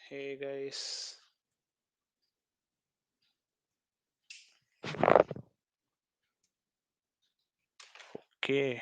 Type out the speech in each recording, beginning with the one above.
Hey guys. Okay.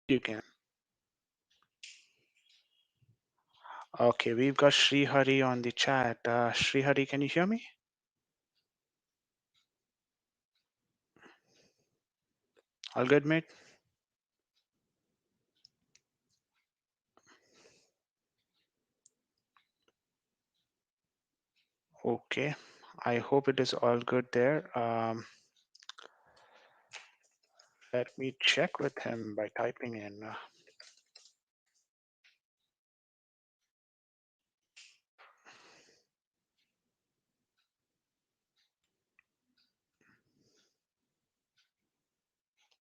You can. Okay, we've got Sri Hari on the chat. Sri Hari, can you hear me? All good, mate? Okay. I hope it is all good there. Let me check with him by typing in.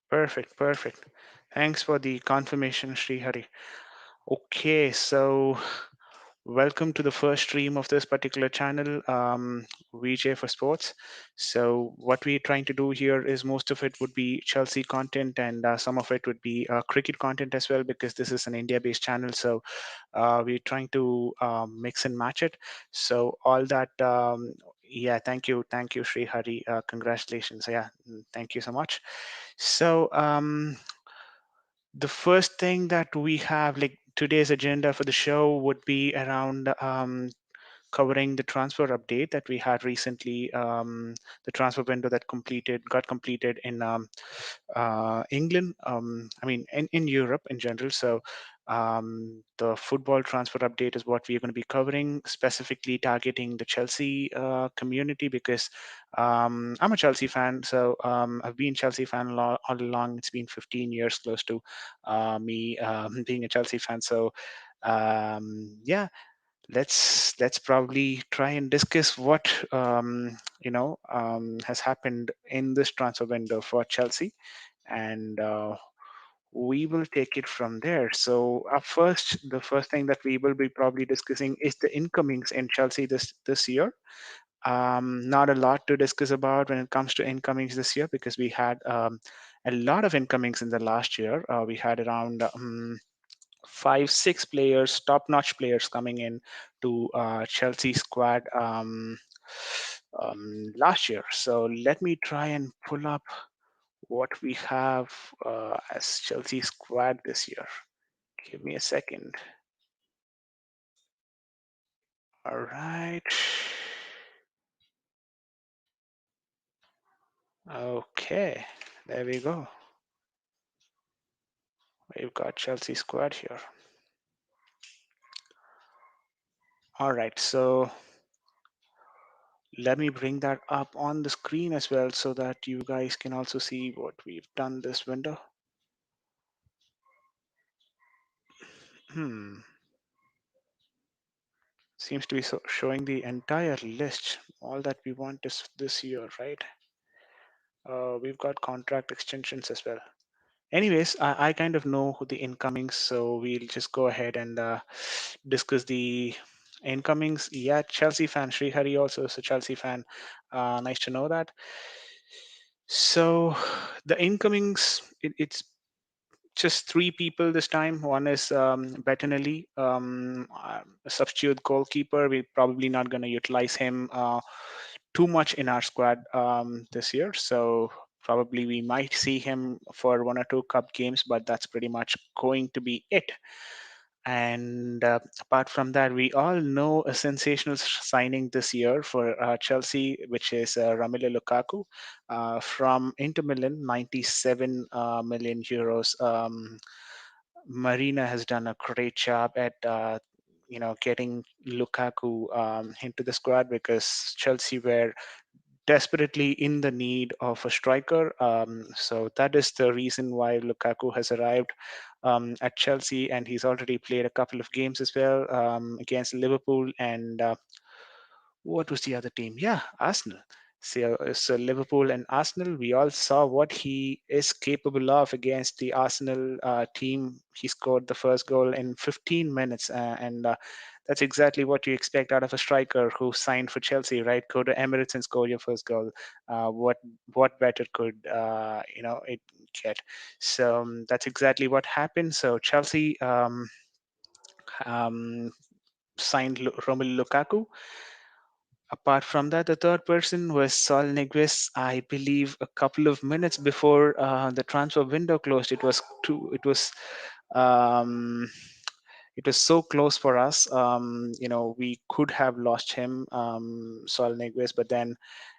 Perfect, perfect. Thanks for the confirmation, Sri Hari. Okay, so welcome to the first stream of this particular channel, VJ for Sports. So what we're trying to do here is most of it would be Chelsea content and some of it would be cricket content as well, because this is an India-based channel. So we're trying to mix and match it. So all that, yeah, thank you, Sri Hari. Congratulations. Yeah, thank you so much. So the first thing that we have, like today's agenda for the show, would be around covering the transfer update that we had recently, the transfer window that got completed in England. I mean, in Europe in general. So the football transfer update is what we are going to be covering, specifically targeting the Chelsea community, because I'm a Chelsea fan. So I've been Chelsea fan all along. It's been 15 years close to me being a Chelsea fan. So yeah, let's probably try and discuss what has happened in this transfer window for Chelsea, and we will take it from there. So the first thing that we will be probably discussing is the incomings in Chelsea this year. Not a lot to discuss about when it comes to incomings this year, because we had a lot of incomings in the last year. We had around five, six players, top-notch players coming in to Chelsea squad last year. So let me try and pull up what we have as Chelsea squad this year. Give me a second. All right. Okay. There we go. We've got Chelsea squad here. All right. So let me bring that up on the screen as well, so that you guys can also see what we've done this window. Hmm. Seems to be showing the entire list. All that we want is this year, right? We've got contract extensions as well. Anyways, I kind of know who the incomings, so we'll just go ahead and discuss the incomings. Yeah, Chelsea fan. Srihari also is a Chelsea fan. Nice to know that. So the incomings, it's just three people this time. One is Bettinelli, a substitute goalkeeper. We're probably not going to utilize him too much in our squad this year. So probably we might see him for one or two cup games, but that's pretty much going to be it. And apart from that, we all know a sensational signing this year for Chelsea, which is Romelu Lukaku from Inter Milan, 97 million euros. Marina has done a great job at getting Lukaku into the squad because Chelsea were desperately in the need of a striker. So that is the reason why Lukaku has arrived at Chelsea, and he's already played a couple of games as well against Liverpool and what was the other team? Yeah, Arsenal. So Liverpool and Arsenal, we all saw what he is capable of against the Arsenal team. He scored the first goal in 15 minutes, and that's exactly what you expect out of a striker who signed for Chelsea, right? Go to Emirates and score your first goal. What better could it get? So that's exactly what happened. So Chelsea um, signed Romelu Lukaku. Apart from that, the third person was Sol Niguez. I believe a couple of minutes before the transfer window closed, um, it was so close for us. We could have lost him, Sol Niguez, but then,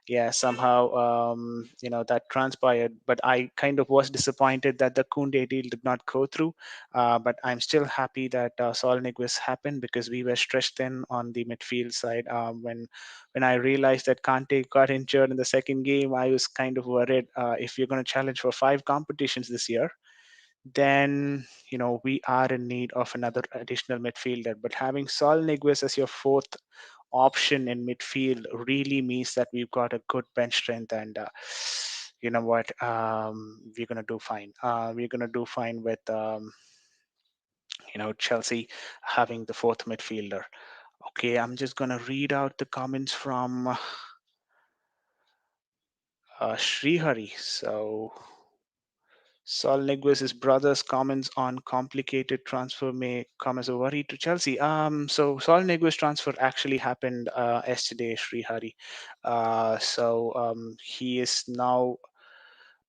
yeah, somehow, that transpired. But I kind of was disappointed that the Kunde deal did not go through. But I'm still happy that Sol Niguez happened because we were stretched thin on the midfield side. When I realized that Kante got injured in the second game, I was kind of worried if you're going to challenge for five competitions this year, then we are in need of another additional midfielder. But having Sol Niguez as your fourth option in midfield really means that we've got a good bench strength, and you know what, we're gonna do fine. We're gonna do fine with Chelsea having the fourth midfielder. Okay, I'm just gonna read out the comments from Srihari. So Sol Niguez's brother's comments on complicated transfer may come as a worry to Chelsea. So Sol Niguez transfer actually happened yesterday, Srihari. So he is now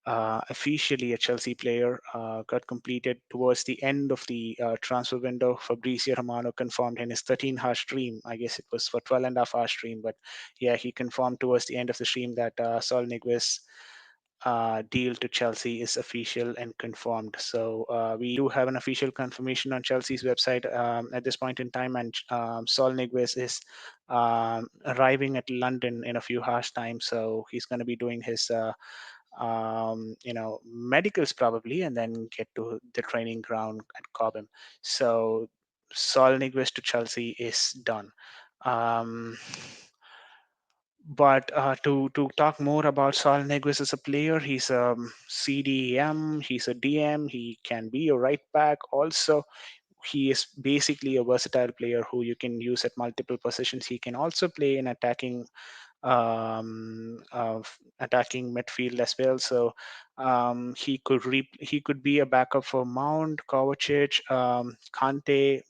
officially a Chelsea player. Got completed towards the end of the transfer window. Fabrizio Romano confirmed in his 13-hour stream. I guess it was for 12 and a half hour stream, but yeah, he confirmed towards the end of the stream that Sol Niguez deal to Chelsea is official and confirmed. So we do have an official confirmation on Chelsea's website at this point in time, and Sol Niguez is arriving at London in a few hours' time. So he's going to be doing his medicals probably, and then get to the training ground at Cobham. So Sol Niguez to Chelsea is done. Um, but to talk more about Sol Niguez as a player, he's a CDM, he's a DM, he can be a right back. Also, he is basically a versatile player who you can use at multiple positions. He can also play in attacking midfield as well. So he could be a backup for Mount, Kovacic, Kante,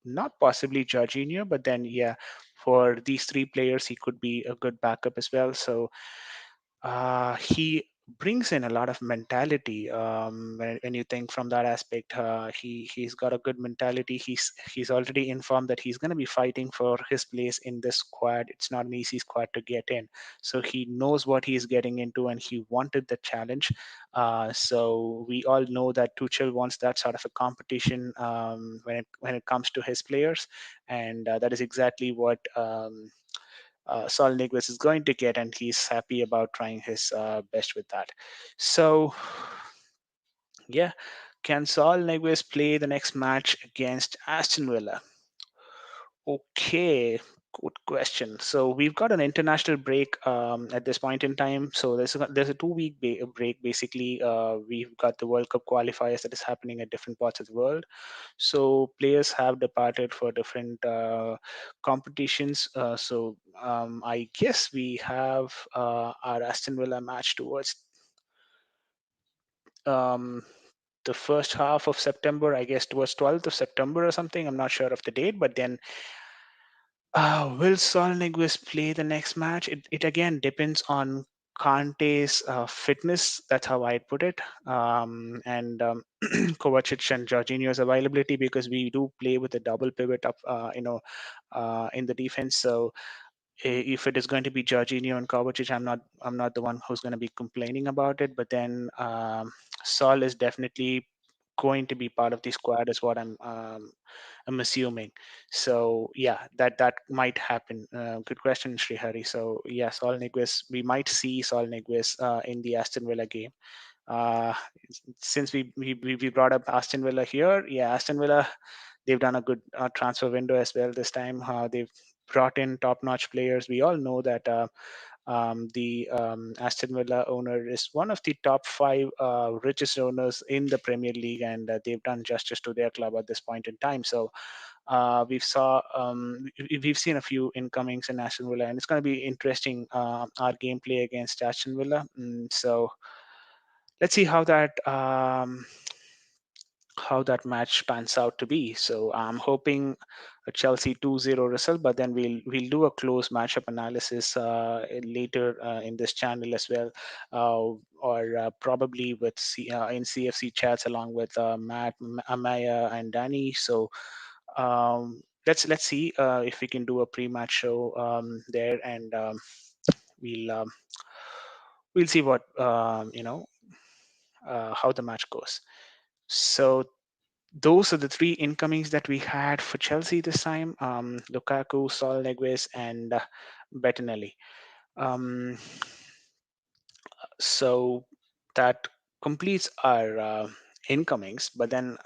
not possibly Jorginho, but then yeah, for these three players, he could be a good backup as well. So he brings in a lot of mentality when you think from that aspect. He's got a good mentality. He's already informed that he's going to be fighting for his place in this squad. It's not an easy squad to get in, so he knows what he's getting into, and he wanted the challenge. So we all know that Tuchel wants that sort of a competition when it comes to his players, and that is exactly what Sol Niguez is going to get, and he's happy about trying his best with that. So, yeah, can Sol Niguez play the next match against Aston Villa? Okay. Good question. So we've got an international break at this point in time. So there's a 2 week break basically. We've got the World Cup qualifiers that is happening at different parts of the world. So players have departed for different competitions. I guess we have our Aston Villa match towards um, the first half of September. I guess towards 12th of September or something. I'm not sure of the date, but then will Sol Niguez play the next match? It again depends on Kante's fitness. That's how I'd put it. And Kovacic and Jorginho's availability, because we do play with a double pivot up, in the defense. So if it is going to be Jorginho and Kovacic, I'm not the one who's going to be complaining about it. But then Sol is definitely going to be part of the squad, is what I'm assuming. So yeah, that might happen. Good question, Srihari. So yeah, Sol Niguez, we might see Sol Niguez in the Aston Villa game. Uh, since we brought up Aston Villa here, yeah, Aston Villa, they've done a good transfer window as well this time. They've brought in top-notch players. We all know that the Aston Villa owner is one of the top five richest owners in the Premier League, and they've done justice to their club at this point in time. So we've seen a few incomings in Aston Villa, and it's going to be interesting our gameplay against Aston Villa. So let's see how that match pans out to be. So I'm hoping a Chelsea 2-0 result, but then we'll do a close matchup analysis later in this channel as well, or probably in CFC chats along with Matt, Amaya, and Danny. So let's see if we can do a pre-match show there, and we'll um, we'll see what how the match goes. So those are the three incomings that we had for Chelsea this time: Lukaku, Sol Niguez, and Bettinelli. Um, so that completes our incomings. But then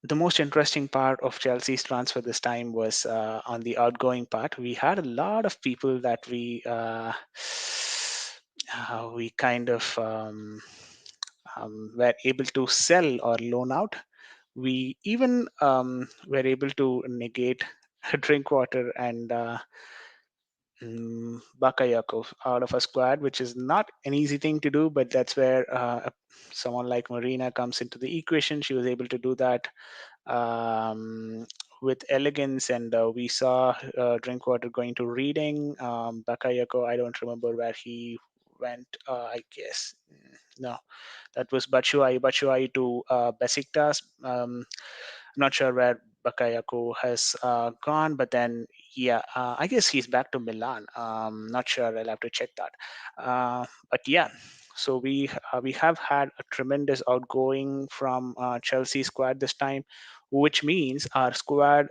the most interesting part of Chelsea's transfer this time was on the outgoing part. We had a lot of people that we kind of were able to sell or loan out. We even were able to negate Drinkwater and Bakayoko out of a squad, which is not an easy thing to do, but that's where someone like Marina comes into the equation. She was able to do that um, with elegance, and we saw Drinkwater going to Reading. Bakayoko, I don't remember where he went. I guess no, that was Batshuayi to Besiktas. I'm not sure where Bakayoko has gone, but then yeah, I guess he's back to Milan. Not sure. I'll have to check that. But yeah, so we have had a tremendous outgoing from Chelsea squad this time, which means our squad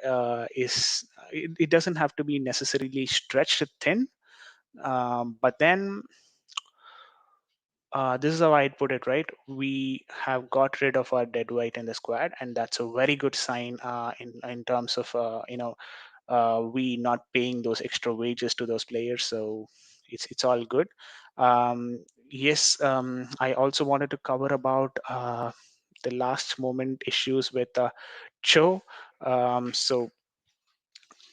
it doesn't have to be necessarily stretched thin, but then this is how I'd put it, right? We have got rid of our dead weight in the squad, and that's a very good sign in terms of we not paying those extra wages to those players. So it's all good. Yes, I also wanted to cover about the last moment issues with Cho. So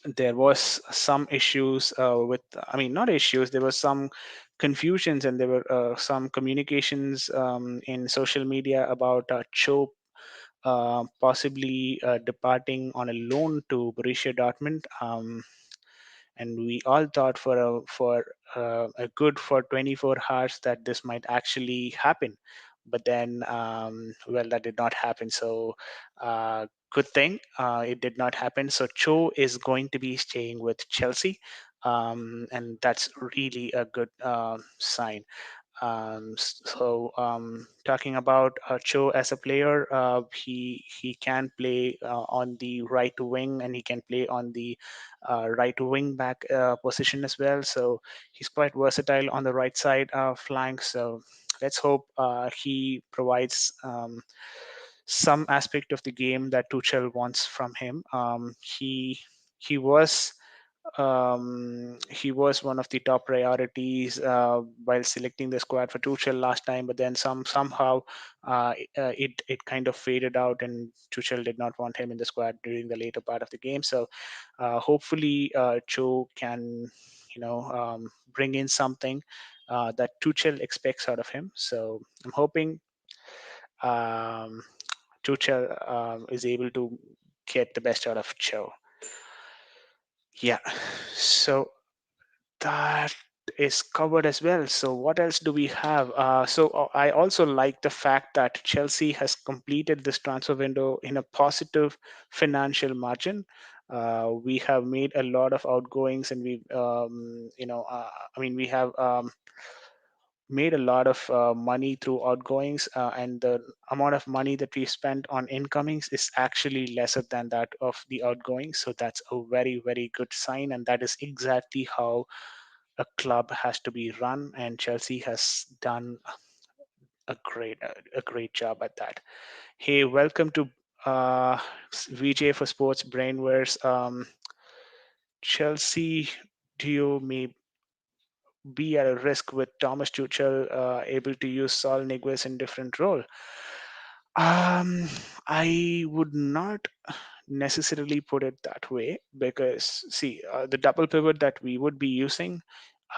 there was some issues with, I mean, not issues, there was some confusions, and there were some communications in social media about Cho possibly departing on a loan to Borussia Dortmund. And we all thought for a good for 24 hours that this might actually happen, but then well, that did not happen. So good thing it did not happen. So Cho is going to be staying with Chelsea, and that's really a good sign. Talking about Cho as a player, he can play on the right wing, and he can play on the right wing back position as well. So he's quite versatile on the right side flank. So let's hope he provides some aspect of the game that Tuchel wants from him. He was he was one of the top priorities while selecting the squad for Tuchel last time, but then somehow it kind of faded out, and Tuchel did not want him in the squad during the later part of the game. So hopefully, Cho can bring in something that Tuchel expects out of him. So I'm hoping um, Tuchel is able to get the best out of Cho. Yeah. So that is covered as well. So what else do we have? I also like the fact that Chelsea has completed this transfer window in a positive financial margin. We have made a lot of outgoings, and we have made a lot of money through outgoings, and the amount of money that we spent on incomings is actually lesser than that of the outgoings. So that's a very, very good sign, and that is exactly how a club has to be run, and Chelsea has done a great job at that. Hey, welcome to uh, VJ for Sports Brainwares. Chelsea duo may be at a risk with Thomas Tuchel able to use Saul Niguez in different role. Um, I would not necessarily put it that way because see, the double pivot that we would be using,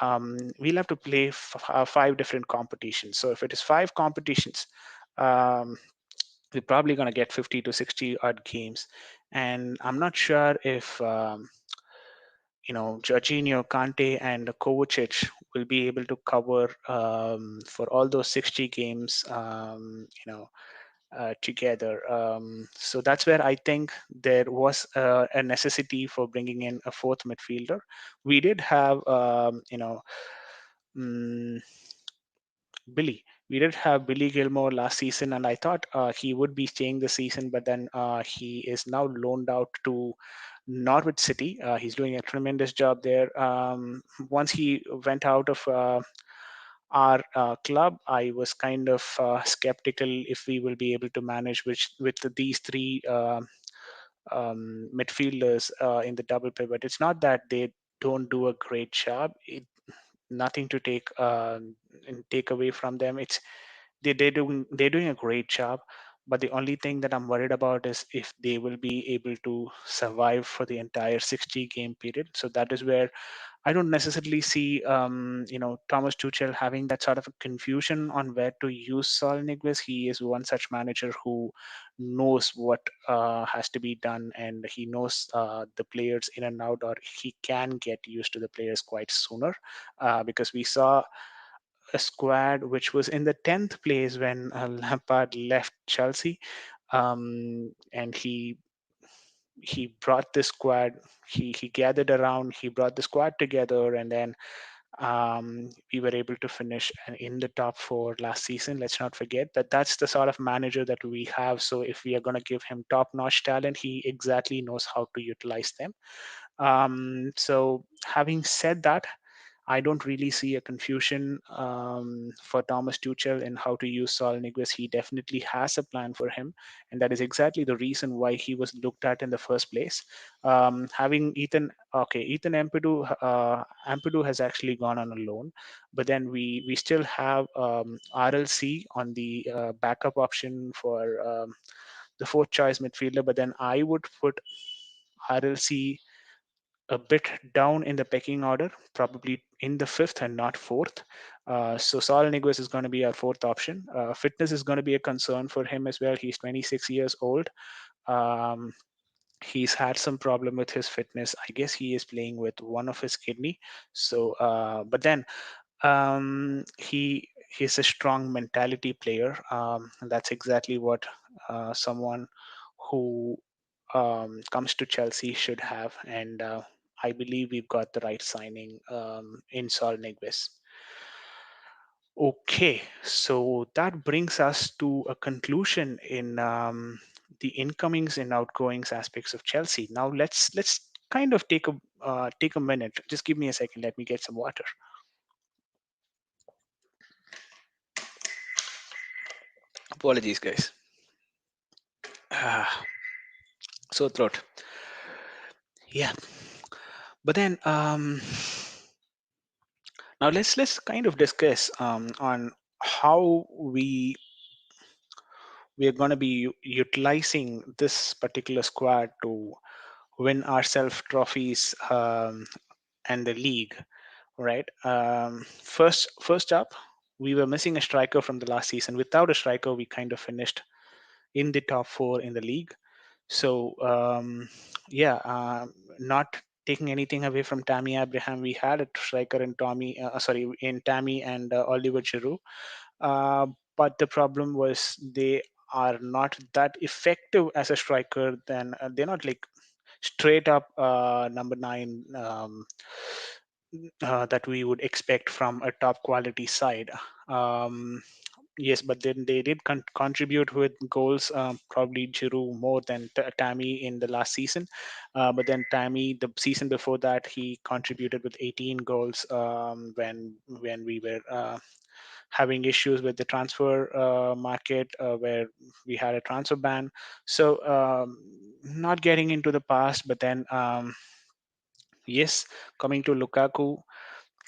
we'll have to play five different competitions. So if it is five competitions, um, we're probably going to get 50 to 60 odd games, and I'm not sure if Jorginho, Kante, and Kovacic will be able to cover for all those 60 games. Together. So that's where I think there was a necessity for bringing in a fourth midfielder. We did have, mm, Billy. We did have Billy Gilmore last season, and I thought he would be staying this season, but then he is now loaned out to Norwich City. He's doing a tremendous job there. Once he went out of our club, I was kind of skeptical if we will be able to manage with these three midfielders in the double pivot. It's not that they don't do a great job. Nothing to take away from them. It's they're doing a great job. But the only thing that I'm worried about is if they will be able to survive for the entire 60 game period. So that is where I don't necessarily see, Thomas Tuchel having that sort of a confusion on where to use Saul Niguez. He is one such manager who knows what has to be done, and he knows the players in and out, or he can get used to the players quite sooner. Because we saw a squad which was in the 10th place when Lampard left Chelsea, and he brought the squad. He gathered around. He brought the squad together, and then we were able to finish in the top four last season. Let's not forget that that's the sort of manager that we have. So if we are going to give him top-notch talent, he exactly knows how to utilize them. So having said that, I don't really see a confusion for Thomas Tuchel in how to use Saul Niguez. He definitely has a plan for him, and that is exactly the reason why he was looked at in the first place. Having Ethan Ampadu has actually gone on a loan, but then we still have RLC on the backup option for the fourth choice midfielder. But then I would put RLC a bit down in the pecking order, probably in the fifth and not fourth. So Saul Niguez is going to be our fourth option. Fitness is going to be a concern for him as well. He's 26 years old. Um, he's had some problem with his fitness. I guess he is playing with one of his kidney. So, but then he's a strong mentality player. And that's exactly what someone who comes to Chelsea should have. And I believe we've got the right signing in Saul Niguez. Okay, so that brings us to a conclusion in the incomings and outgoings aspects of Chelsea. Now let's kind of take a minute. Just give me a second. Let me get some water. Apologies, guys. Ah, so throat. Yeah. But then now let's kind of discuss on how we are going to be utilizing this particular squad to win ourselves trophies and the league, right? First up, we were missing a striker from the last season. Without a striker, we kind of finished in the top four in the league. So yeah, not taking anything away from Tammy Abraham, we had a striker in in Tammy and Oliver Giroud. Uh, but the problem was they are not that effective as a striker. Then they're not like straight up number nine that we would expect from a top quality side. Um, yes, but then they did contribute with goals, probably Giroud more than Tammy in the last season. But then Tammy, the season before that, he contributed with 18 goals when we were having issues with the transfer market where we had a transfer ban. So not getting into the past, but then yes, coming to Lukaku,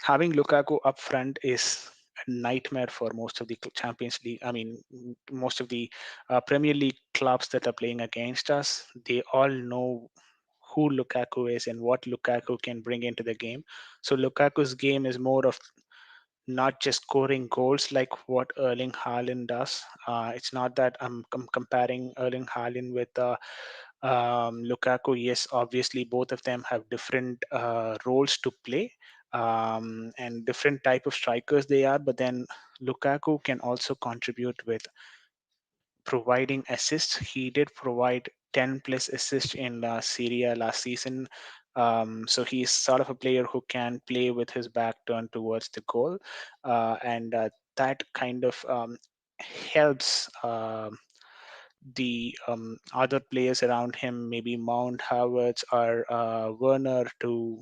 having Lukaku up front is a nightmare for most of the Champions League. I mean, most of the Premier League clubs that are playing against us, they all know who Lukaku is and what Lukaku can bring into the game. So Lukaku's game is more of not just scoring goals like what Erling Haaland does. It's not that I'm comparing Erling Haaland with Lukaku. Yes, obviously both of them have different roles to play and different type of strikers they are. But then Lukaku can also contribute with providing assists. He did provide 10 plus assists in Serie A last season. So he's sort of a player who can play with his back turned towards the goal. And that kind of helps the other players around him, maybe Mount Havertz or Werner, to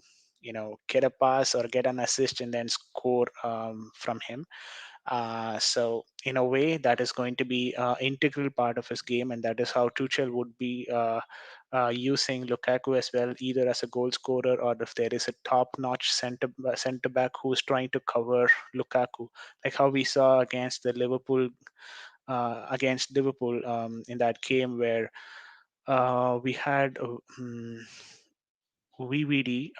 get a pass or get an assist and then score from him. So in a way, that is going to be integral part of his game, and that is how Tuchel would be using Lukaku as well, either as a goal scorer or if there is a top-notch center back who's trying to cover Lukaku, like how we saw against Liverpool in that game where we had VVD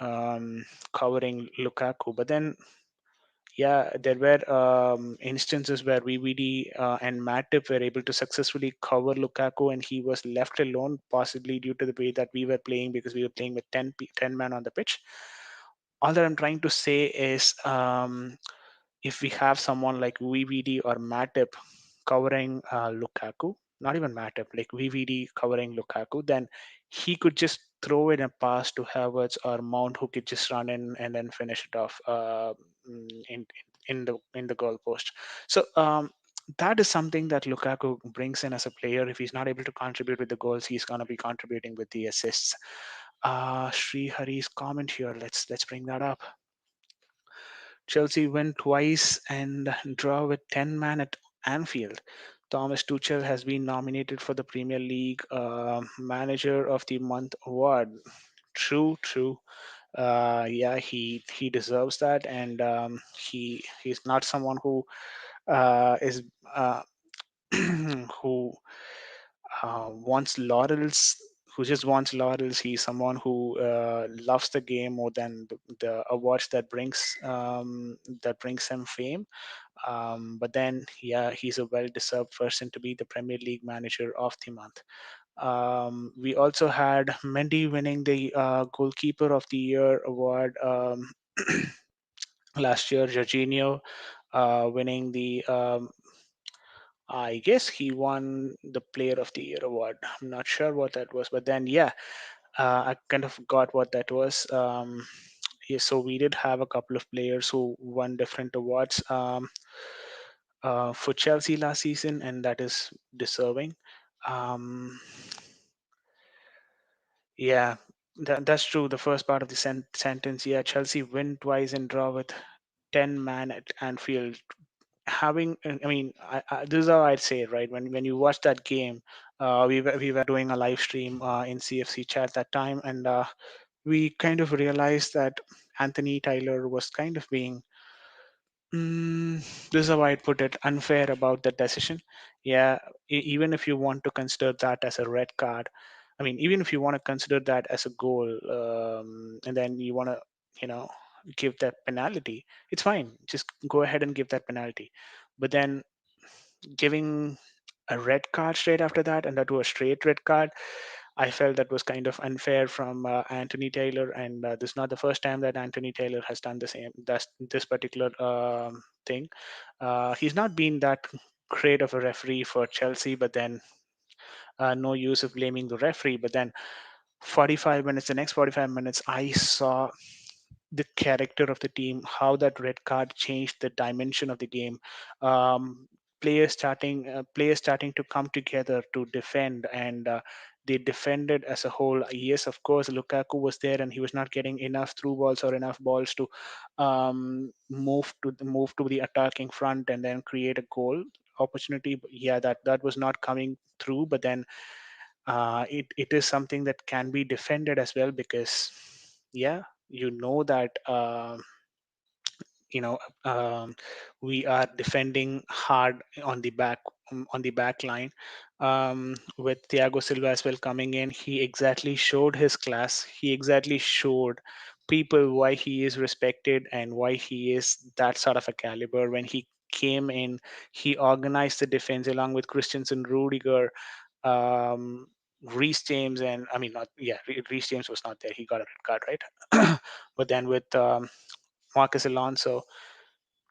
covering Lukaku, but then yeah, there were instances where VVD and Matip were able to successfully cover Lukaku, and he was left alone, possibly due to the way that we were playing because we were playing with 10 men on the pitch. All that I'm trying to say is if we have someone like VVD or Matip covering Lukaku, not even Matip, like VVD covering Lukaku, then he could just throw in a pass to Havertz or Mount, who could just run in and then finish it off in the goal post. So that is something that Lukaku brings in as a player. If he's not able to contribute with the goals, he's going to be contributing with the assists. Sri Hari's comment here. Let's bring that up. Chelsea win twice and draw with 10 men at Anfield. Thomas Tuchel has been nominated for the Premier League Manager of the Month award. True, true. Yeah, he deserves that, and he's not someone who is who wants laurels. Who just wants laurels? He's someone who loves the game more than the awards that brings him fame. But then, yeah, he's a well-deserved person to be the Premier League Manager of the Month. We also had Mendy winning the Goalkeeper of the Year award last year. Jorginho winning the I guess he won the Player of the Year award. I'm not sure what that was, but then yeah, I kind of got what that was. Yeah, so we did have a couple of players who won different awards for Chelsea last season, and that is deserving. Um, yeah, that's true. The first part of the sentence, yeah, Chelsea win twice and draw with 10 man at Anfield. I mean, this is how I'd say it, right? When you watch that game, we were doing a live stream in CFC chat that time, and we kind of realized that Anthony Taylor was kind of being, this is how I'd put it, unfair about the decision. Yeah, even if you want to consider that as a red card, I mean, even if you want to consider that as a goal, and then you want to, you know, give that penalty, it's fine. Just go ahead and give that penalty. But then giving a red card straight after that, and that was a straight red card, I felt that was kind of unfair from Anthony Taylor, and this is not the first time that Anthony Taylor has done the same. That's this particular thing. He's not been that great of a referee for Chelsea, but then no use of blaming the referee. But then 45 minutes, the next 45 minutes, I saw the character of the team, how that red card changed the dimension of the game. Um, players starting to come together to defend, and they defended as a whole. Yes, of course, Lukaku was there, and he was not getting enough through balls or enough balls to move to the attacking front and then create a goal opportunity. But yeah, that was not coming through. But then it is something that can be defended as well, because yeah, you know that you know um, we are defending hard on the back line. With Thiago Silva as well coming in, he exactly showed his class. He exactly showed people why he is respected and why he is that sort of a caliber. When he came in, he organized the defense along with Christensen, Rudiger, um, Reece James, and I mean, not yeah, Reece James was not there. He got a red card, right? But then with Marcus Alonso,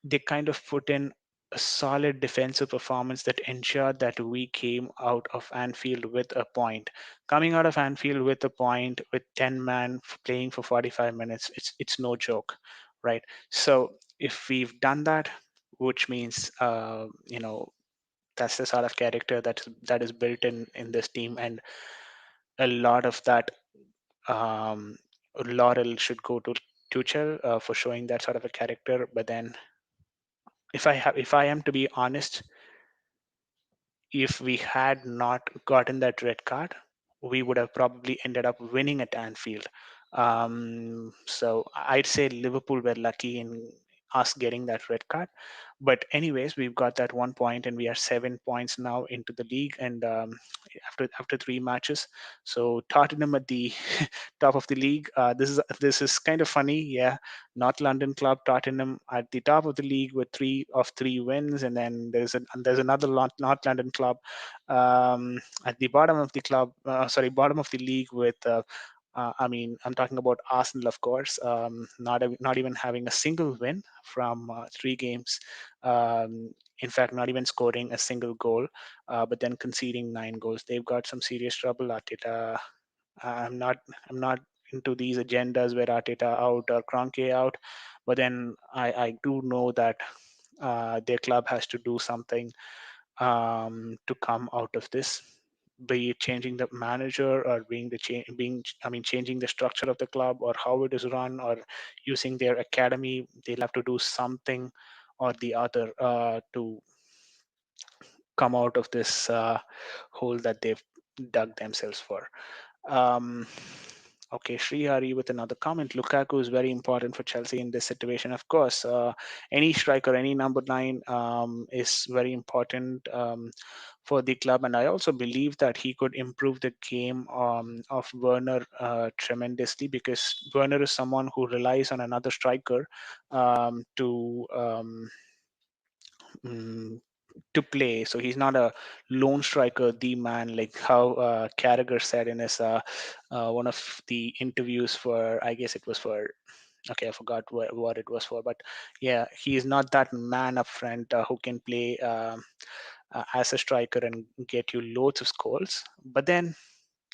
they kind of put in a solid defensive performance that ensured that we came out of Anfield with a point. Coming out of Anfield with a point with 10 man playing for 45 minutes, it's no joke, right? So if we've done that, which means that's the sort of character that is built in this team, and a lot of that um, laurel should go to Tuchel for showing that sort of a character. But then, if I am to be honest, if we had not gotten that red card, we would have probably ended up winning at Anfield. So I'd say Liverpool were lucky in us getting that red card. But anyways, we've got that 1 point, and we are 7 points now into the league, and after 3 matches. So Tottenham at the top of the league. This is kind of funny, yeah. North London club Tottenham at the top of the league with 3 of 3 wins, and then there's another North London club at the bottom of the bottom of the league with. I mean, I'm talking about Arsenal, of course. Not even having a single win from 3 games. Um, in fact, not even scoring a single goal, but then conceding 9 goals. They've got some serious trouble. Arteta, I'm not I'm not into these agendas where Arteta out or Kroenke out, but then I do know that their club has to do something to come out of this, be it changing the manager or changing the structure of the club or how it is run, or using their academy. They'll have to do something or the other to come out of this hole that they've dug themselves for. Um, okay, Srihari with another comment. Lukaku is very important for Chelsea in this situation. Of course, any striker, any number 9 is very important for the club. And I also believe that he could improve the game of Werner tremendously, because Werner is someone who relies on another striker to mm, to play. So he's not a lone striker, the man, like how Carragher said in his one of the interviews for, I guess it was for, okay, I forgot what it was for, but yeah, he is not that man up front who can play as a striker and get you loads of goals. But then,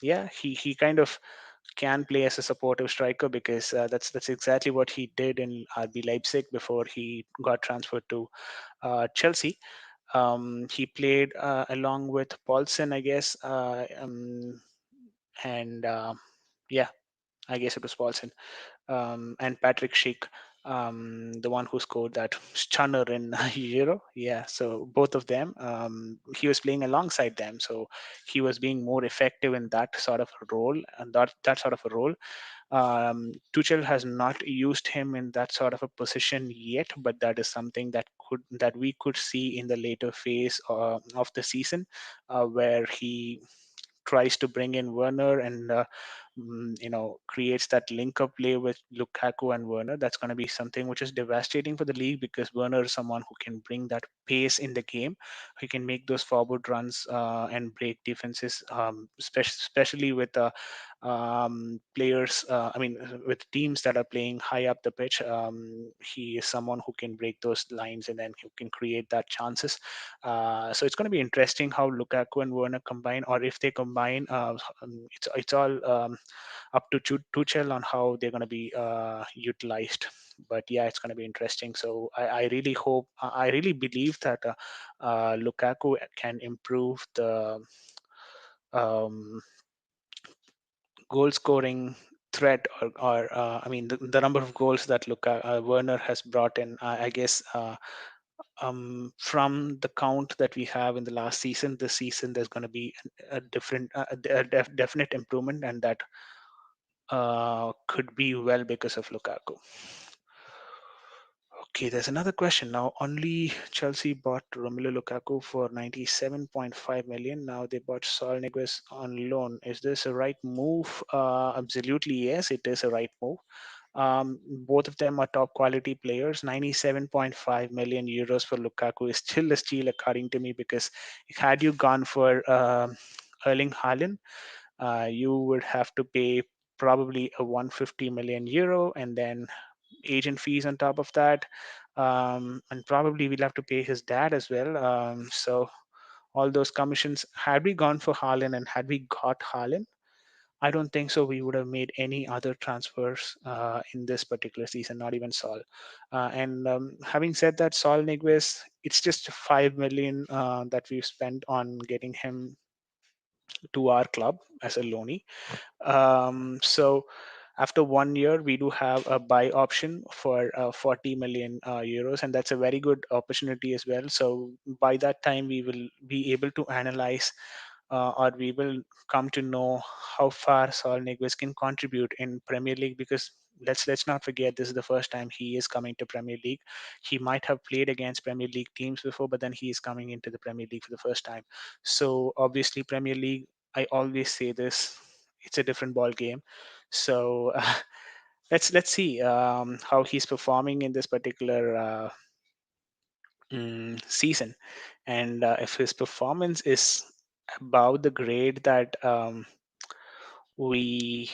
yeah, he kind of can play as a supportive striker, because that's exactly what he did in RB Leipzig before he got transferred to Chelsea. He played along with Paulson, I guess, and yeah, I guess it was Paulson and Patrick Schick. the one who scored that stunner in Euro. Yeah, so both of them, he was playing alongside them, so he was being more effective in that sort of a role, and that sort of a role. Tuchel has not used him in that sort of a position yet, but that is something that we could see in the later phase of the season, where he tries to bring in Werner and creates that link up play with Lukaku and Werner. That's going to be something which is devastating for the league because Werner is someone who can bring that pace in the game. He can make those forward runs and break defenses, especially with players. I mean, with teams that are playing high up the pitch. He is someone who can break those lines and then who can create that chances. So it's going to be interesting how Lukaku and Werner combine, or if they combine. It's all up to Tuchel on how they're going to be utilized. But yeah, it's going to be interesting. So I really hope, I really believe that Lukaku can improve the um, goal scoring threat, or I mean the number of goals that Werner has brought in. I guess from the count that we have in the last season, this season there's going to be a different, definite improvement, and that could be well because of Lukaku. Okay, there's another question now. Only Chelsea bought Romelu Lukaku for 97.5 million. Now they bought Saul Niguez on loan. Is this a right move? Absolutely, yes, it is a right move. Both of them are top quality players. 97.5 million euros for Lukaku is still a steal, according to me, because had you gone for Erling Haaland, you would have to pay probably a 150 million euro and then agent fees on top of that. And probably we'll have to pay his dad as well. So all those commissions, had we gone for Haaland and had we got Haaland, I don't think so. We would have made any other transfers in this particular season, not even Saul. And having said that, Saul Niguez, it's just 5 million that we've spent on getting him to our club as a loanee. So after 1 year, we do have a buy option for 40 million euros, and that's a very good opportunity as well. So by that time, we will be able to analyze, or we will come to know how far Saul Niguez can contribute in Premier League, because let's not forget, this is the first time he is coming to Premier League. He might have played against Premier League teams before, but then he is coming into the Premier League for the first time. So obviously, Premier League, I always say this, it's a different ball game. So let's see how he's performing in this particular season, and if his performance is above the grade that we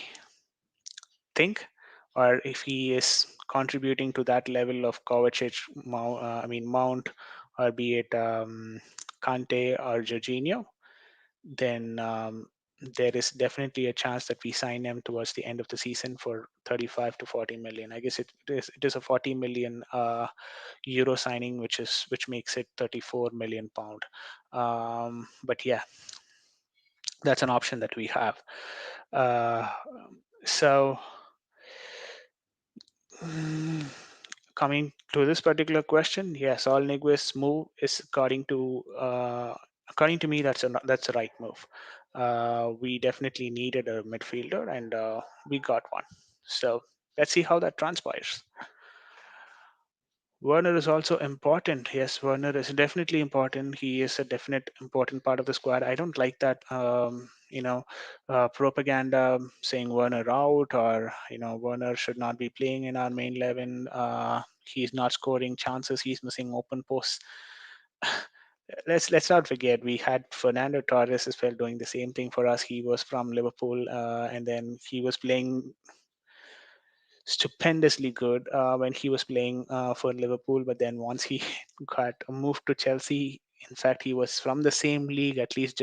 think, or if he is contributing to that level of Kovacic, Mount, or be it Kante or Jorginho, then there is definitely a chance that we sign him towards the end of the season for 35 to 40 million. I guess it is a 40 million euro signing, which makes it 34 million pound. But yeah, that's an option that we have. Uh, so mm, coming to this particular question, yes, All Niguez move is according to me, that's a right move. We definitely needed a midfielder, and we got one. So let's see how that transpires. Werner is also important. Yes, Werner is definitely important. He is a definite important part of the squad. I don't like that, propaganda saying Werner out, or Werner should not be playing in our main 11. He's not scoring chances. He's missing open posts. Let's not forget, we had Fernando Torres as well doing the same thing for us. He was from Liverpool, and then he was playing stupendously good when he was playing for Liverpool. But then once he got moved to Chelsea, in fact, he was from the same league. At least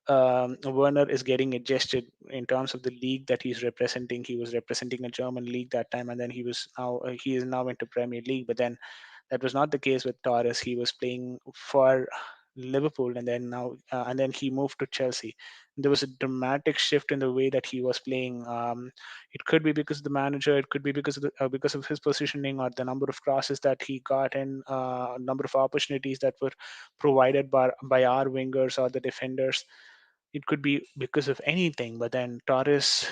Werner is getting adjusted in terms of the league that he's representing. He was representing a German league that time, and then he is now into Premier League. But then that was not the case with Torres. He was playing for Liverpool, and then now and then he moved to Chelsea. There was a dramatic shift in the way that he was playing. It could be because of the manager, it could be because of his positioning, or the number of crosses that he got, and number of opportunities that were provided by our wingers or the defenders. It could be because of anything, but then Torres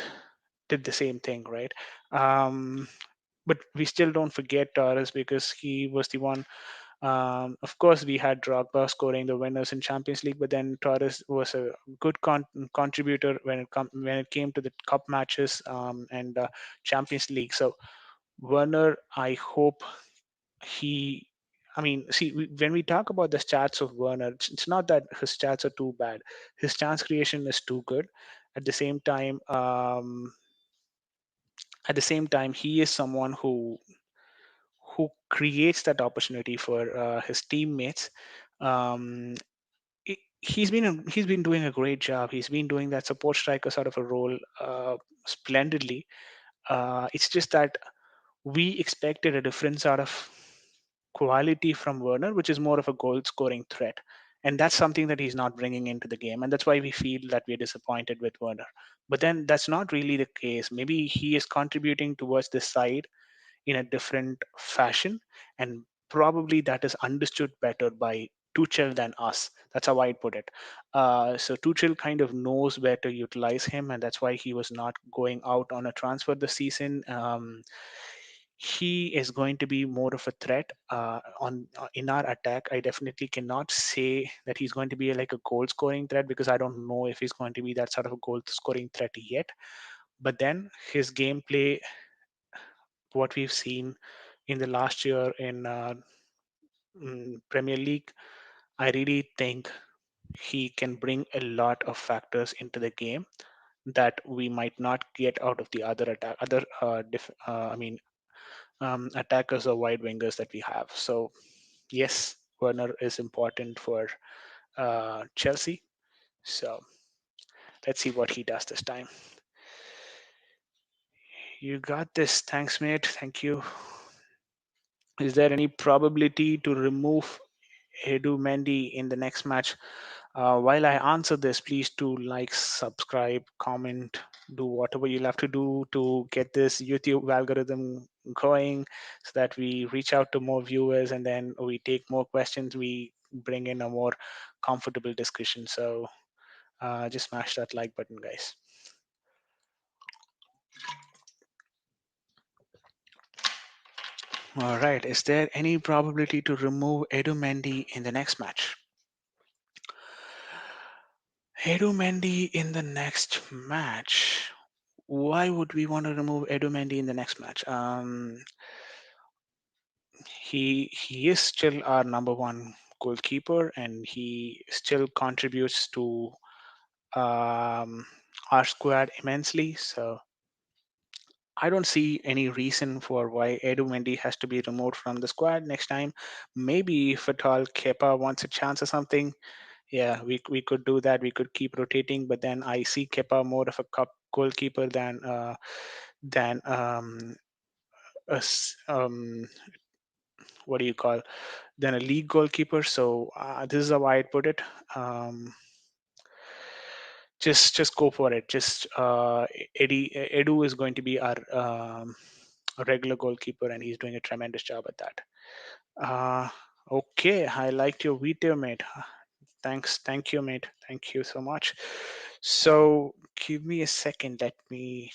did the same thing, right? Um, but we still don't forget Torres because he was the one. Of course, we had Drogba scoring the winners in Champions League, but then Torres was a good contributor when it came to the cup matches and Champions League. So Werner, I hope he. I mean, see, when we talk about the stats of Werner, it's not that his stats are too bad. His chance creation is too good. At the same time, he is someone who creates that opportunity for his teammates. Um, he's been doing a great job. He's been doing that support striker sort of a role splendidly. It's just that we expected a different sort of quality from Werner, which is more of a goal scoring threat. And that's something that he's not bringing into the game. And that's why we feel that we're disappointed with Werner. But then that's not really the case. Maybe he is contributing towards this side in a different fashion, and probably that is understood better by Tuchel than us. That's how I'd put it. So Tuchel kind of knows where to utilize him, and that's why he was not going out on a transfer this season. He is going to be more of a threat on in our attack. I definitely cannot say that he's going to be like a goal scoring threat because I don't know if he's going to be that sort of a goal scoring threat yet. But then his gameplay, what we've seen in the last year in Premier League, I really think he can bring a lot of factors into the game that we might not get out of the other attackers or wide wingers that we have. So yes, Werner is important for Chelsea. So let's see what he does this time. You got this. Thanks, mate. Thank you. Is there any probability to remove Edu Mendy in the next match? While I answer this, please do like, subscribe, comment, do whatever you'll have to do to get this YouTube algorithm going so that we reach out to more viewers and then we take more questions. We bring in a more comfortable discussion. So just smash that like button, guys. All right. Is there any probability to remove Edu Mendy in the next match? Edu Mendy in the next match. Why would we want to remove Edu Mendy in the next match? He is still our number one goalkeeper, and he still contributes to um, our squad immensely. So I don't see any reason for why Edu Mendy has to be removed from the squad next time. Maybe if at all Kepa wants a chance or something, yeah, we could do that. We could keep rotating, but then I see Kepa more of a cup goalkeeper than a what do you call than a league goalkeeper. So this is how I put it. Um, just go for it. Just Edu is going to be our a regular goalkeeper, and he's doing a tremendous job at that. Uh, okay, I liked your video, mate. Thank you, mate. Thank you so much. So give me a second. Let me.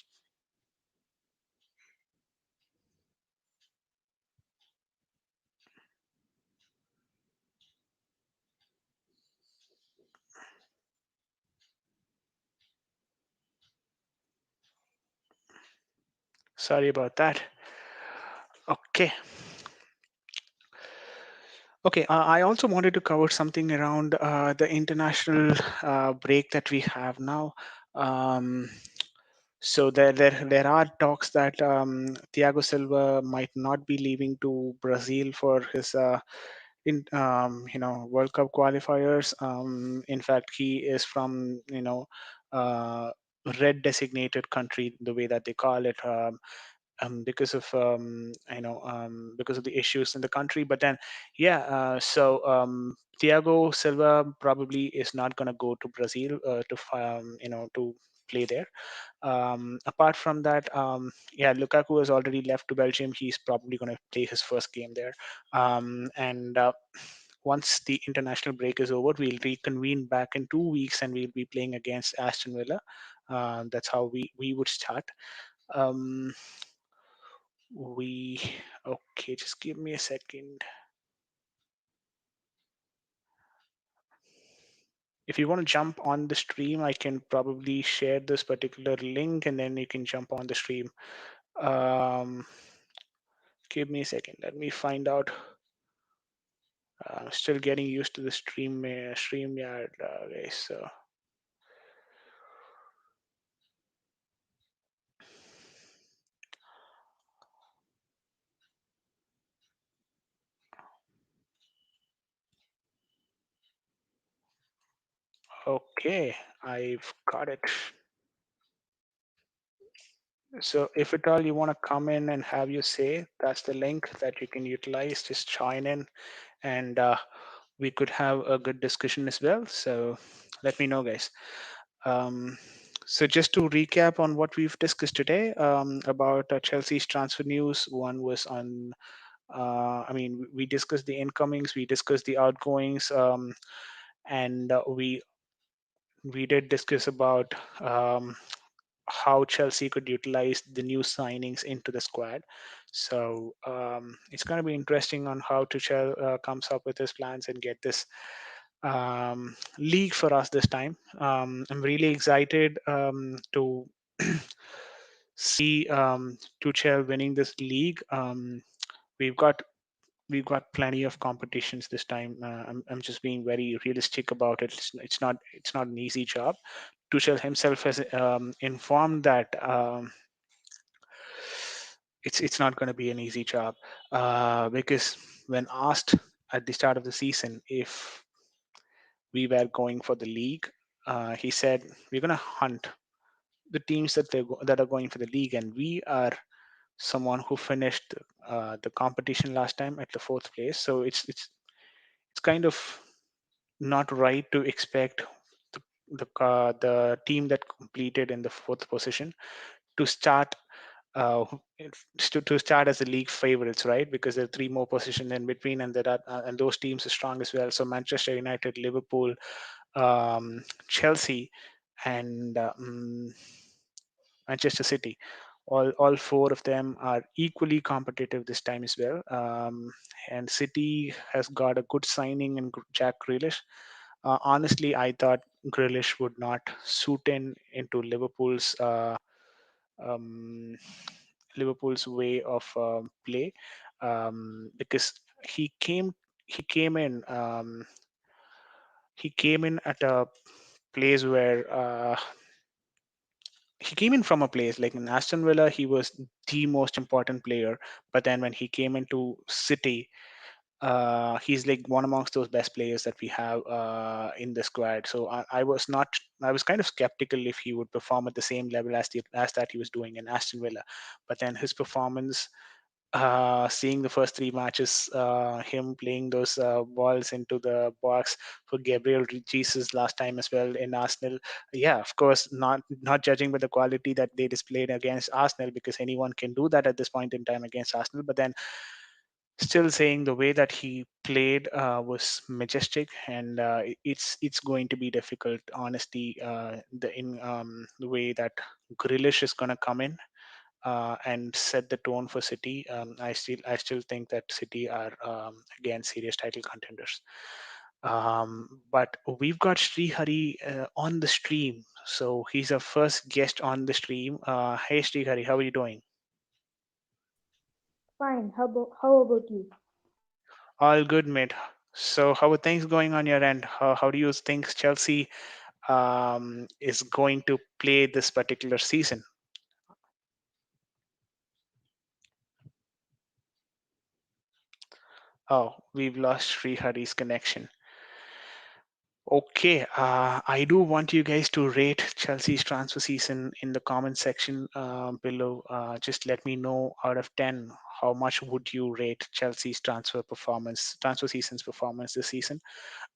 Sorry about that. Okay. Okay, I also wanted to cover something around the international break that we have now. Um, so there are talks that Thiago Silva might not be leaving to Brazil for his in World Cup qualifiers. In fact, he is from uh, red designated country, the way that they call it. Because of because of the issues in the country. But then, yeah. So Thiago Silva probably is not going to go to Brazil to play there. Apart from that, yeah, Lukaku has already left to Belgium. He's probably going to play his first game there. And once the international break is over, we'll reconvene back in 2 weeks and we'll be playing against Aston Villa. That's how we would start. Um, we okay, just give me a second. If you want to jump on the stream, I can probably share this particular link and then you can jump on the stream. Um, give me a second. Let me find out. Still getting used to the StreamYard, guys. So, okay, I've got it. So, if at all you want to come in and have your say, that's the link that you can utilize. Just join in, and we could have a good discussion as well. So, let me know, guys. Um, so just to recap on what we've discussed today about Chelsea's transfer news, one was on, I mean, we discussed the incomings, we discussed the outgoings, and we did discuss about how Chelsea could utilize the new signings into the squad. So it's going to be interesting on how Tuchel comes up with his plans and get this league for us this time. I'm really excited to see Tuchel winning this league. We've got we've got plenty of competitions this time. I'm just being very realistic about it. It's not an easy job. Tuchel himself has informed that it's not going to be an easy job because when asked at the start of the season if we were going for the league, he said we're going to hunt the teams that are going for the league, and we are someone who finished the competition last time at the fourth place. So it's kind of not right to expect the team that completed in the fourth position to start uh, to start as the league favorites, right? Because there are three more positions in between, and and those teams are strong as well. So Manchester United, Liverpool, Chelsea, and Manchester City. All four of them are equally competitive this time as well. And City has got a good signing in Jack Grealish. Honestly, I thought Grealish would not suit into um, Liverpool's way of play because he came he came in he came in at a place where he came in from a place like in Aston Villa, he was the most important player. But then when he came into City, he's like one amongst those best players that we have in the squad. So I was kind of skeptical if he would perform at the same level as that he was doing in Aston Villa. But then his performance seeing the first three matches, him playing those balls into the box for Gabriel Jesus last time as well in Arsenal. Yeah, of course, not judging by the quality that they displayed against Arsenal, because anyone can do that at this point in time against Arsenal. But then still saying the way that he played was majestic, and it's going to be difficult. Honestly, the way that Grealish is going to come in and set the tone for City. I still think that City are again serious title contenders. But we've got Sri Hari on the stream, so he's our first guest on the stream. Hey Sri Hari, how are you doing? Fine. How about you? All good, mate. So how are things going on your end? How do you think Chelsea is going to play this particular season? Oh, we've lost Sri Hari's connection. Okay, I do want you guys to rate Chelsea's transfer season in the comment section below. Just let me know out of 10, how much would you rate Chelsea's transfer season's performance this season?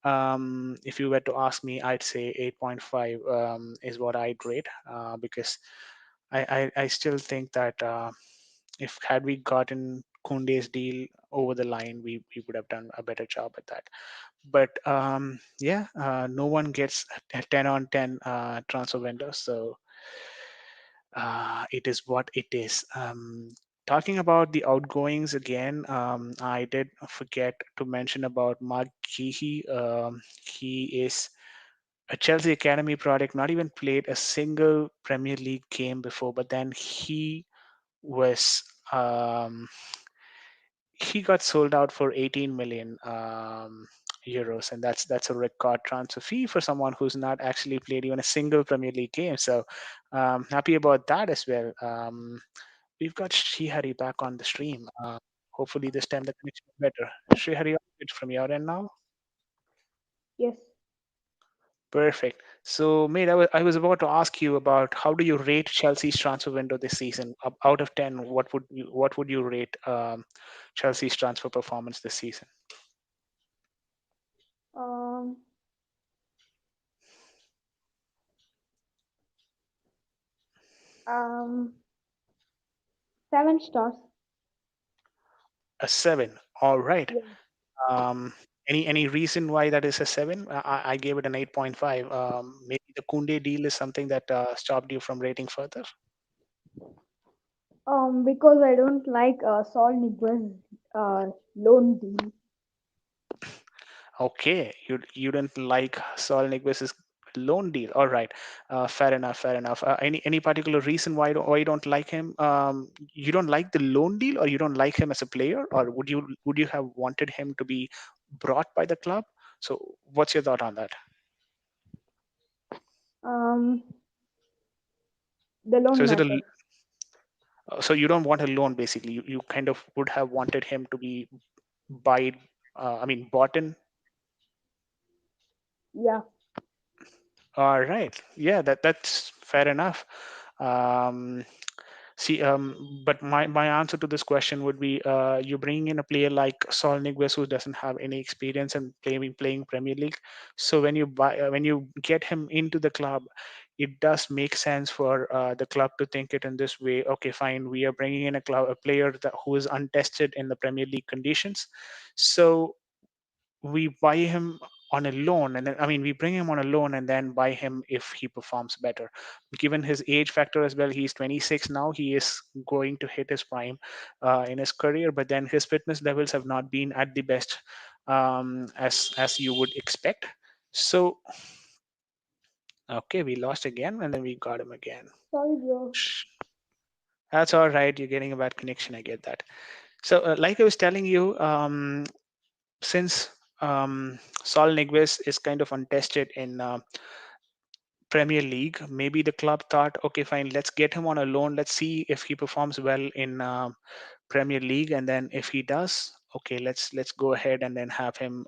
If you were to ask me, I'd say 8.5 is what I'd rate because I still think that if had we gotten Kunde's deal over the line, we would have done a better job at that. But yeah, no one gets a 10 on 10 transfer window, so it is what it is. Talking about the outgoings again, I did forget to mention about Mark Gehi. He is a Chelsea Academy product, not even played a single Premier League game before, but then was um, he got sold out for 18 million euros, and that's a record transfer fee for someone who's not actually played even a single Premier League game. So happy about that as well. We've got Srihari back on the stream. Hopefully this time the connection is better. Srihari, it's from your end now. Yes. Perfect. So, mate, I was about to ask you about how do you rate Chelsea's transfer window this season? Out of 10, what would you rate Chelsea's transfer performance this season? Um, um, 7 stars. A 7. All right. Yeah. Um, any reason why that is a 7? I gave it an 8.5. Maybe the Kunde deal is something that stopped you from rating further. Because I don't like Saul Niguez loan deal. Okay, you didn't like Saul Niguez's loan deal. All right, fair enough, fair enough. Any particular reason why you don't like him? You don't like the loan deal, or you don't like him as a player, or would you have wanted him to be brought by the club? So, what's your thought on that? Um, the So, loan is it matter. a so you don't want a loan basically? You kind of would have wanted him to be buy, I mean, bought in. Yeah. All right, yeah, that's fair enough. Um, See, but my answer to this question would be you bring in a player like Saul Niguez who doesn't have any experience in playing Premier League. So when you get him into the club, it does make sense for the club to think it in this way. Okay, fine, we are bringing in a player who is untested in the Premier League conditions. So we buy him on a loan, and then I mean we bring him on a loan and then buy him if he performs better. Given his age factor as well, he's 26 now. He is going to hit his prime in his career, but then his fitness levels have not been at the best as you would expect. So okay, we lost again, and then we got him again. Sorry, bro. That's all right. You're getting a bad connection. I get that. So, like I was telling you, since Saul Niguez is kind of untested in Premier League, maybe the club thought, okay, fine, let's get him on a loan. Let's see if he performs well in Premier League, and then if he does, okay, let's go ahead and then have him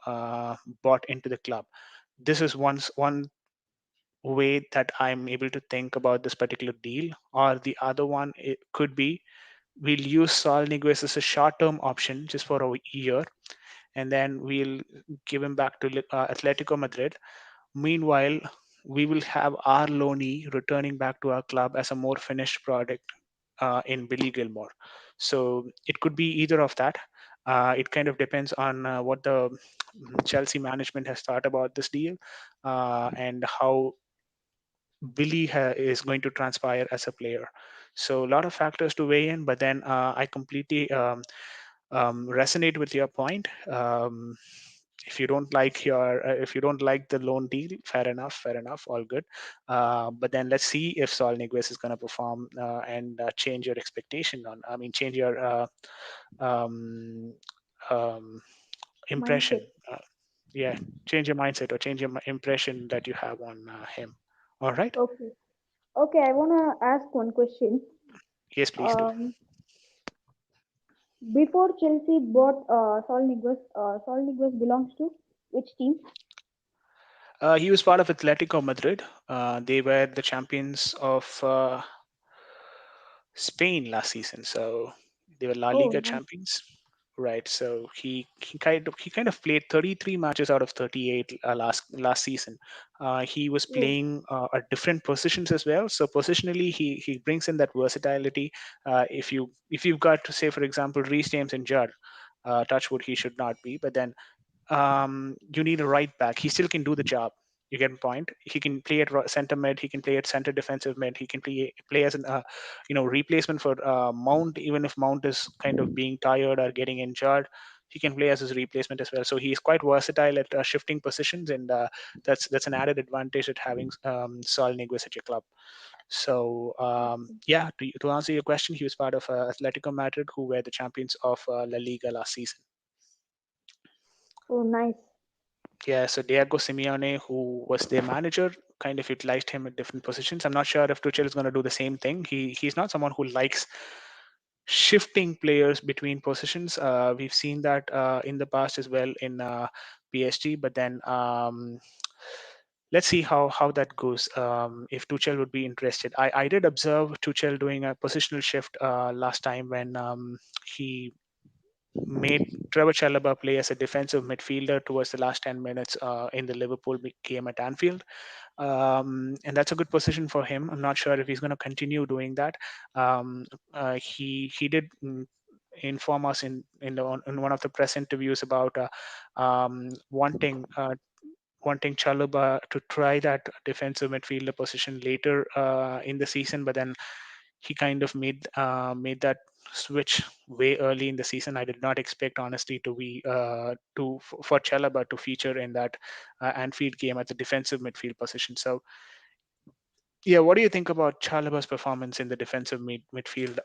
bought into the club. This is one way that I'm able to think about this particular deal. Or the other one, it could be we'll use Saul Niguez as a short-term option just for a year, and then we'll give him back to Atletico Madrid. Meanwhile, we will have our loanee returning back to our club as a more finished product in Billy Gilmore. So it could be either of that. It kind of depends on what the Chelsea management has thought about this deal and how Billy is going to transpire as a player. So a lot of factors to weigh in, but then I completely resonate with your point. If you don't like the loan deal, fair enough, all good. But then let's see if Saul Niguez is going to perform and change your expectation on. I mean, change your um, um, Mindset. impression. Yeah, change your mindset or change your impression that you have on him. All right. Okay. Okay, I wanna ask one question. Yes, please do. Um, Before Chelsea bought Saul Niguez belongs to which team? He was part of Atletico Madrid. They were the champions of Spain last season, so they were La Oh, Liga nice. champions, right? So he kind of played 33 matches out of 38 last season. He was Oh, playing at different positions as well. So positionally, he brings in that versatility. If you've got to say, for example, Reece James and Judd, Touchwood, he should not be, but then you need a right back. He still can do the job. You get my point. He can play at center mid. He can play at center defensive mid. He can play as an replacement for Mount, even if Mount is kind of being tired or getting injured. He can play as his replacement as well. So he's quite versatile at shifting positions, and that's an added advantage at having Saul Niguez at your club. So okay. yeah, to answer your question, he was part of Atletico Madrid, who were the champions of La Liga last season. Oh, nice. Yeah, so Diego Simeone, who was their manager, kind of utilized him at different positions. I'm not sure if Tuchel is going to do the same thing. He's not someone who likes shifting players between positions. We've seen that in the past as well in PSG, but then let's see how that goes. If Tuchel would be interested, I did observe Tuchel doing a positional shift last time when he made Trevor Chalobah play as a defensive midfielder towards the last 10 minutes in the Liverpool game at Anfield. And that's a good position for him. I'm not sure if he's going to continue doing that. He did inform us in one of the press interviews about wanting Chalobah to try that defensive midfielder position later in the season, but then he kind of made that switch way early in the season. I did not expect, honestly, to be for Chalobah to feature in that Anfield game at the defensive midfield position. So, yeah, what do you think about Chalobah's performance in the defensive midfield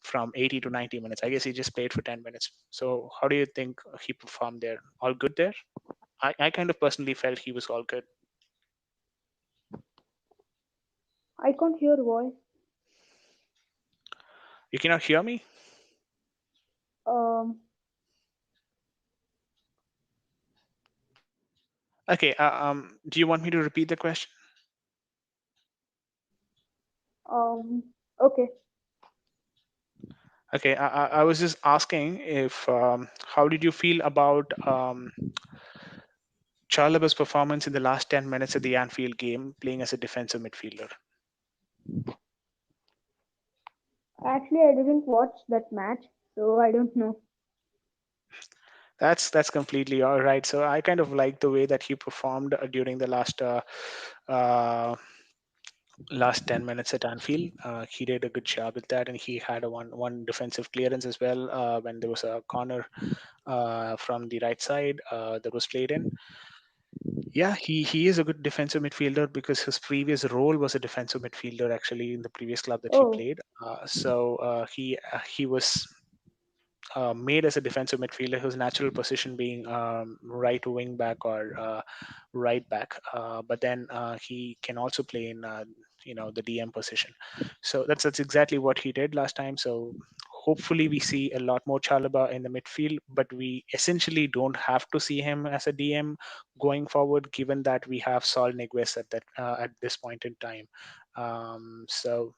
from 80 to 90 minutes? I guess he just played for 10 minutes. So, how do you think he performed there? All good there? I kind of personally felt he was all good. I can't hear your voice. You cannot hear me? Um, Okay. Do you want me to repeat the question? okay. Okay. I was just asking if how did you feel about Chalobah's performance in the last 10 minutes of the Anfield game, playing as a defensive midfielder? Actually, I didn't watch that match, so I don't know. That's completely all right. So I kind of like the way that he performed during the uh, last 10 minutes at Anfield. He did a good job with that, and he had a one defensive clearance as well when there was a corner from the right side that was played in. Yeah, he is a good defensive midfielder because his previous role was a defensive midfielder actually in the previous club that he Oh, played. He was made as a defensive midfielder, whose natural position being right wing back or right back. But then he can also play in the DM position. So that's exactly what he did last time. So hopefully we see a lot more Chalaba in the midfield, but we essentially don't have to see him as a DM going forward, given that we have Saul Niguez at this point in time. So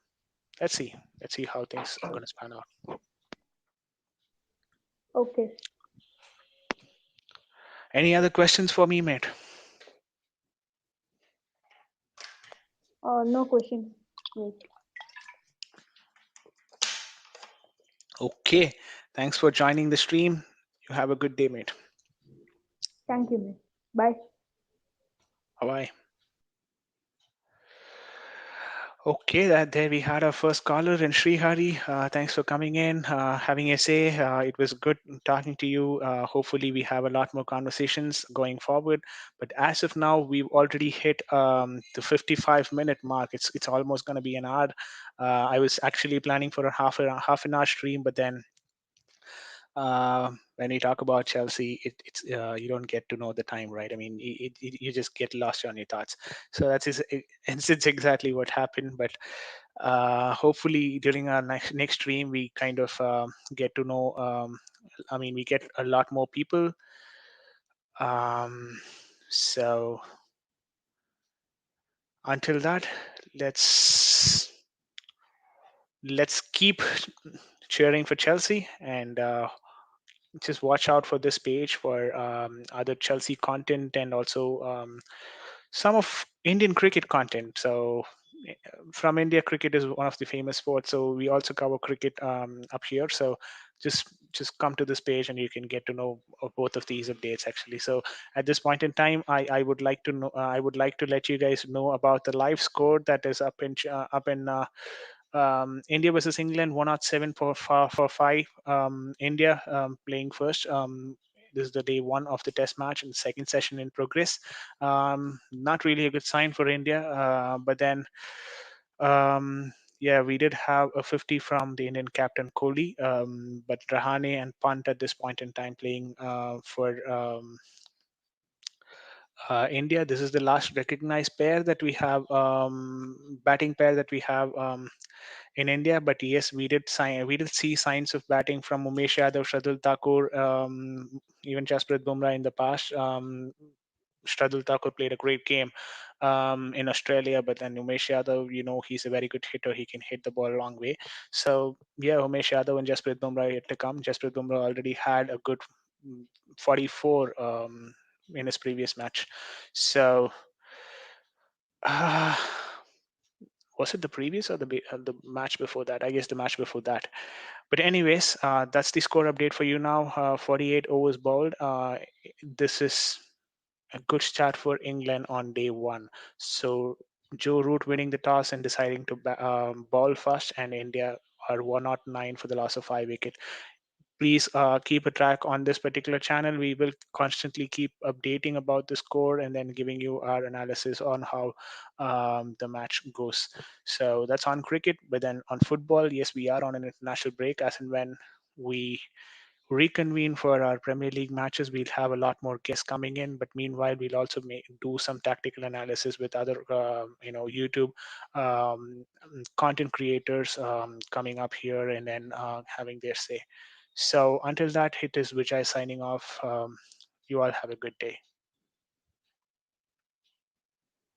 let's see. Let's see how things are going to span out. okay. Any other questions for me, mate? No question. Wait. Okay. Thanks for joining the stream. You have a good day, mate. Thank you, man. Bye. Bye bye. Okay, that there we had our first caller in Srihari. Thanks for coming in, having a say. It was good talking to you. Hopefully, we have a lot more conversations going forward. But as of now, we've already hit the 55-minute mark. It's almost going to be an hour. I was actually planning for a half an hour stream, but then when we talk about Chelsea, it's you don't get to know the time, right? I mean, you just get lost on your thoughts. So it's exactly what happened. But hopefully, during our next stream, we kind of get to know. I mean, we get a lot more people. Um, so Until that, let's let's keep cheering for Chelsea and just watch out for this page for other Chelsea content and also some of Indian cricket content. So from India, cricket is one of the famous sports. So we also cover cricket up here. So just come to this page and you can get to know of both of these updates actually. So at this point in time, I would like to know I would like to let you guys know about the live score that is up in India versus England, 107 for five. India playing first. This is the day one of the test match and second session in progress. Not really a good sign for India, but then yeah, we did have a 50 from the Indian captain Kohli, but Rahane and Pant at this point in time playing for India. This is the last recognized pair that we have, batting pair that we have in India. But yes, we did see signs of batting from Umesh Yadav, Shardul Thakur, even Jasprit Bumrah in the past. Shardul Thakur played a great game in Australia, but then Umesh Yadav, he's a very good hitter. He can hit the ball a long way. So yeah, Umesh Yadav and Jasprit Bumrah yet to come. Jasprit Bumrah already had a good 44 in his previous match. So uh, was it the previous or the match before that? I guess the match before that. But anyways, that's the score update for you now. 48 overs bowled. This is a good start for England on day one. So Joe Root winning the toss and deciding to bowl first, and India are 109 for the loss of 5 wickets. Please keep a track on this particular channel. We will constantly keep updating about the score and then giving you our analysis on how the match goes. So that's on cricket. But then on football, yes, we are on an international break. As and when we reconvene for our Premier League matches, we'll have a lot more guests coming in. But meanwhile, we'll also do some tactical analysis with other, YouTube content creators coming up here and then having their say. So until that, it is Vijay signing off. You all have a good day.